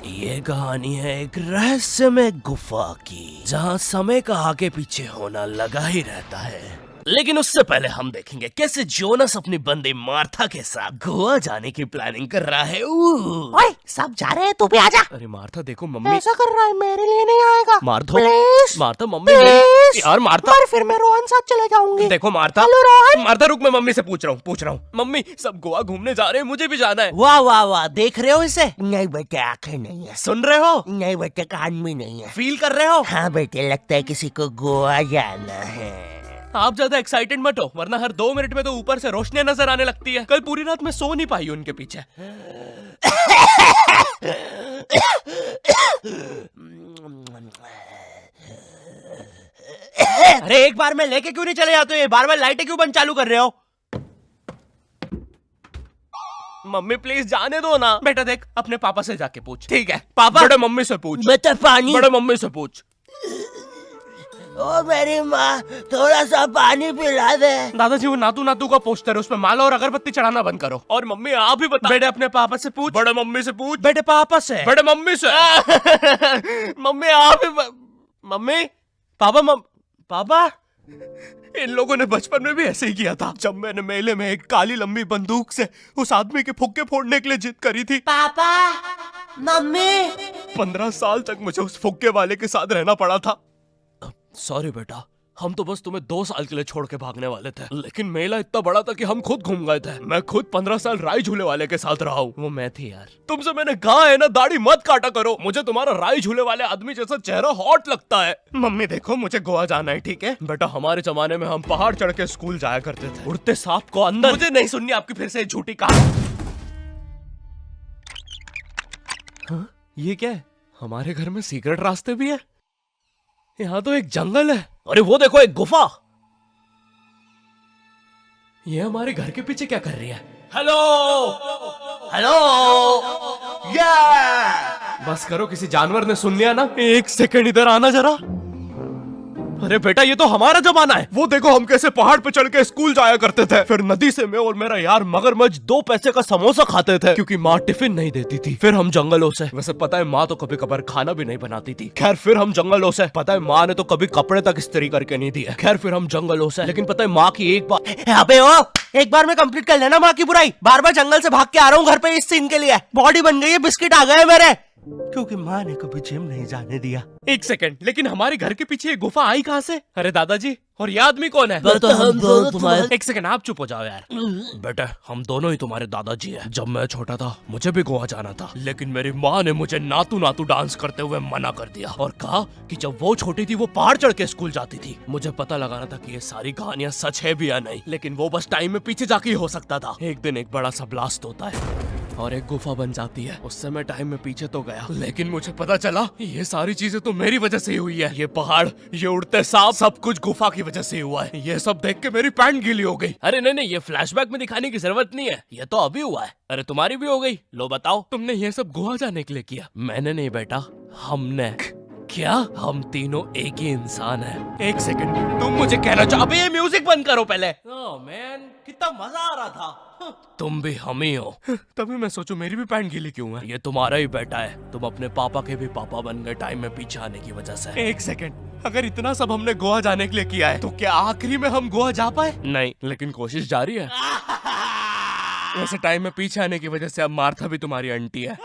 ये कहानी है एक रहस्यमय गुफा की, जहाँ समय का आगे पीछे होना लगा ही रहता है। लेकिन उससे पहले हम देखेंगे कैसे जोनस अपनी बंदी मार्था के साथ गोवा जाने की प्लानिंग कर रहा है। ओए, सब जा रहे हैं, तू भी आजा। अरे मार्था देखो, मम्मी ऐसा कर रहा है, मेरे लिए नहीं आएगा। Martha, please Martha mummy please. यार मार्था, और फिर मैं रोहन साथ चले जाऊंगी। देखो मार्था, हेलो रोहन। मार्था रुक, मैं मम्मी से पूछ रहा हूँ। मम्मी सब गोवा घूमने जा रहे हैं, मुझे भी जाना है। वाह वाह वाह, देख रहे हो इसे? नहीं बेटे, आंखें नहीं है। सुन रहे हो? नहीं बेटे, कान भी नहीं है। फील कर रहे हो? हाँ बेटे, लगता है किसी को गोवा जाना है। आप ज्यादा एक्साइटेड मत हो, वरना हर 2 मिनट में तो ऊपर से रोशनी नजर आने लगती है। कल पूरी रात मैं सो नहीं पाई उनके पीछे। अरे एक बार में लेके क्यों नहीं चले जाते हो? बार बार लाइटें क्यों बंद चालू कर रहे हो? मम्मी प्लीज जाने दो ना। बेटा देख, अपने पापा से जाके पूछ। ठीक है पापा। बड़े मम्मी से पूछ। बेटा पानी। बड़े मम्मी से पूछ। ओ मेरी माँ, थोड़ा सा पानी पिला दे। दादाजी वो नातू नातू का पोस्टर है, उसमें माला और अगरबत्ती चढ़ाना बंद करो। और मम्मी आप ही बता। बेटे अपने पापा से पूछ। बड़े मम्मी से पूछ। बेटे पापा से। बड़े मम्मी से। मम्मी आप ही मम्मी पापा पापा इन लोगों ने बचपन में भी ऐसे ही किया था, जब मैंने मेले में एक काली लंबी बंदूक से उस आदमी के फुक्के फोड़ने के लिए जिद करी थी। पापा, मम्मी। 15 साल तक मुझे उस फुक्के वाले के साथ रहना पड़ा था। सॉरी बेटा, हम तो बस तुम्हें 2 साल के लिए छोड़ के भागने वाले थे, लेकिन मेला इतना बड़ा था कि हम खुद घूम गए थे। मैं खुद 15 साल राई झूले वाले के साथ रहा हूँ। वो मैं थी यार। तुमसे मैंने कहा है ना, दाढ़ी मत काटा करो। मुझे तुम्हारा राई झूले वाले आदमी जैसा चेहरा हॉट लगता है। मम्मी देखो, मुझे गोवा जाना है, ठीक है बेटा। हमारे जमाने में हम पहाड़ चढ़ के स्कूल जाया करते थे, उड़ते सांप को अंदर। मुझे नहीं सुननी आपकी फिर से झूठी कहानी। हाँ, ये क्या है? हमारे घर में सीक्रेट रास्ते भी है। यहाँ तो एक जंगल है। अरे वो देखो, एक गुफा। ये हमारे घर के पीछे क्या कर रही है? हेलो हेलो, बस करो, किसी जानवर ने सुन लिया ना। 1 सेकंड इधर आना जरा। अरे बेटा, ये तो हमारा जमाना है। वो देखो, हम कैसे पहाड़ पे चढ़ के स्कूल जाया करते थे। फिर नदी से मैं और मेरा यार मगरमच्छ 2 पैसे का समोसा खाते थे, क्योंकि माँ टिफिन नहीं देती थी। फिर हम जंगलों से, वैसे पता है माँ तो कभी कभार खाना भी नहीं बनाती थी। खैर फिर हम जंगलों से, पता है माँ ने तो कभी कपड़े तक इस्त्री करके नहीं दिए। खैर फिर हम जंगलों से, लेकिन पता है माँ की एक बार। अबे ओ, एक बार में कंप्लीट कर लेना माँ की बुराई। बार बार जंगल से भाग के आ रहा हूँ घर पे इस सीन के लिए। बॉडी बन गई है, बिस्किट आ गए मेरे, क्योंकि माँ ने कभी जिम नहीं जाने दिया। 1 सेकंड, लेकिन हमारे घर के पीछे ये गुफा आई कहाँ से? अरे दादाजी, और ये आदमी कौन है? तो हम दोनों तुम्हारे। 1 सेकंड, आप चुप हो जाओ यार। बेटा, हम दोनों ही तुम्हारे दादाजी हैं। जब मैं छोटा था मुझे भी गोवा जाना था, लेकिन मेरी माँ ने मुझे नातू नातू डांस करते हुए मना कर दिया और कहा कि जब वो छोटी थी वो पहाड़ चढ़ के स्कूल जाती थी। मुझे पता लगाना था कि ये सारी कहानियां सच है भी या नहीं, लेकिन वो बस टाइम में पीछे जाके ही हो सकता था। एक दिन एक बड़ा सा ब्लास्ट होता है और एक गुफा बन जाती है। उससे मैं टाइम में पीछे तो गया, लेकिन मुझे पता चला ये सारी चीजें तो मेरी वजह से ही हुई है। ये पहाड़, ये उड़ते सांप, सब कुछ गुफा की वजह से ही हुआ है। ये सब देख के मेरी पैंट गीली हो गई। अरे नहीं, ये फ्लैशबैक में दिखाने की जरूरत नहीं है, ये तो अभी हुआ है। अरे तुम्हारी भी हो गई। लो बताओ, तुमने ये सब गोवा जाने के लिए किया? मैंने नहीं बेटा, हमने। क्या? हम तीनों एक ही इंसान हैं। 1 सेकंड, तुम मुझे कहना चाहो? अबे ये म्यूजिक बंद करो पहले। ओह मैन, कितना मजा आ रहा था। तुम भी हम ही हो। तभी मैं सोचूं मेरी भी पैंट गीली क्यों है। ये तुम्हारा ही बेटा है, तुम अपने पापा के भी पापा बन गए टाइम में पीछे आने की वजह से। 1 सेकंड, अगर इतना सब हमने गोवा जाने के लिए किया है, तो क्या आखिरी में हम गोवा जा पाए? नहीं, लेकिन कोशिश जारी है। वैसे टाइम में पीछे आने की वजह से अब मार्था भी तुम्हारी आंटी है।